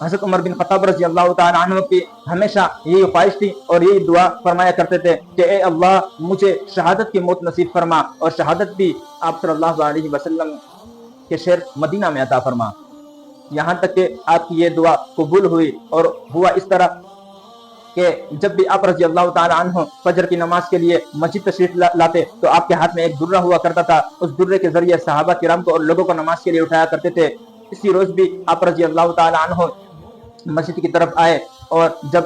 حضرت عمر بن خطاب رضی اللہ تعالیٰ عنہ کی ہمیشہ یہی خواہش تھی اور یہی دعا فرمایا کرتے تھے کہ اے اللہ مجھے شہادت کی موت نصیب فرما، اور شہادت بھی آپ صلی اللہ علیہ وسلم کے شہر مدینہ میں عطا فرما۔ یہاں تک کہ آپ کی یہ دعا قبول ہوئی، اور ہوا اس طرح کہ جب بھی آپ رضی اللہ تعالیٰ عنہ فجر کی نماز کے لیے مسجد تشریف لاتے تو آپ کے ہاتھ میں ایک درہ ہوا کرتا تھا، اس درے کے ذریعے صحابہ کرام کو اور لوگوں کو نماز کے لیے اٹھایا کرتے تھے۔ اسی روز بھی آپ رضی اللہ تعالیٰ عنہ مسجد کی طرف آئے، اور جب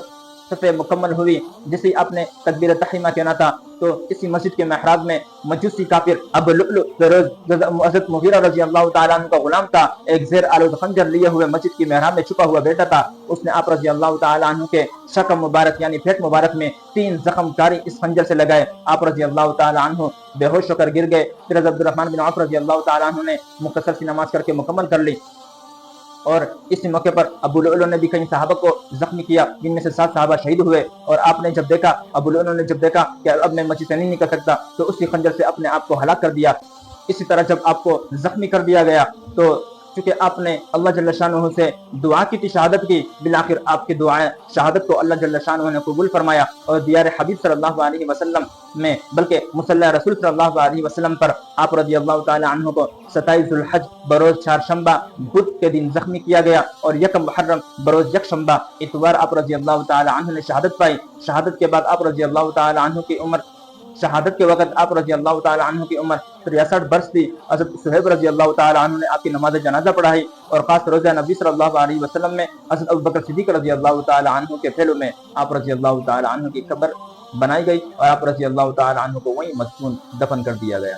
صفحہ مکمل ہوئی، جسے آپ نے تکبیر تحریمہ کہنا تھا، تو اسی مسجد کے محراب میں مجوسی کافر ابو لؤلؤ حضرت مغیرہ رضی اللہ تعالیٰ عنہ کا غلام تھا، ایک زیر آلود خنجر لیے ہوئے مسجد کی محراب میں چھپا ہوا بیٹھا تھا۔ اس نے آپ رضی اللہ تعالیٰ عنہ کے شکم مبارک یعنی پیٹ مبارک میں 3 زخم کاری اس خنجر سے لگائے۔ آپ رضی اللہ تعالیٰ عنہ بے ہوش ہو کر گر گئے۔ پھر حضرت عبدالرحمن بن عوف رضی اللہ تعالیٰ عنہ نے مختصر سی نماز کر کے مکمل کر لی، اور اسی موقع پر ابو لؤلؤ نے بھی کئی صحابہ کو زخمی کیا، جن میں سے 7 صحابہ شہید ہوئے۔ اور آپ نے جب دیکھا، ابو لؤلؤ نے جب دیکھا کہ اب میں مسجد سے نہیں نکل سکتا، تو اسی خنجر سے اپنے آپ کو ہلاک کر دیا۔ اسی طرح جب آپ کو زخمی کر دیا گیا تو چونکہ آپ نے اللہ جل شانہ سے دعا کی تھی شہادت کی، بالآخر آپ کی دعائیں شہادت کو اللہ جل شانہ نے قبول فرمایا، اور دیار حبیب صلی اللہ علیہ وسلم میں بلکہ مصلی رسول صلی اللہ علیہ وسلم پر آپ رضی اللہ تعالی عنہ کو 27 ذوالحج بروز چہارشنبہ بدھ کے دن زخمی کیا گیا، اور 1 محرم بروز یکشنبہ اتوار آپ رضی اللہ تعالی عنہ نے شہادت پائی۔ شہادت کے بعد آپ رضی اللہ تعالی عنہ کی عمر شہادت کے وقت آپ رضی اللہ تعالی عنہ کی عمر 63 برس تھی۔ حضرت صہیب رضی اللہ تعالی عنہ نے آپ کی نماز جنازہ پڑھائی، اور خاص روزہ نبی صلی اللہ علیہ وسلم میں حضرت ابوبکر صدیق رضی اللہ تعالی عنہ کے پہلو میں آپ رضی اللہ تعالی عنہ کی قبر بنائی گئی، اور آپ رضی اللہ تعالی عنہ کو وہیں مدفون دفن کر دیا گیا۔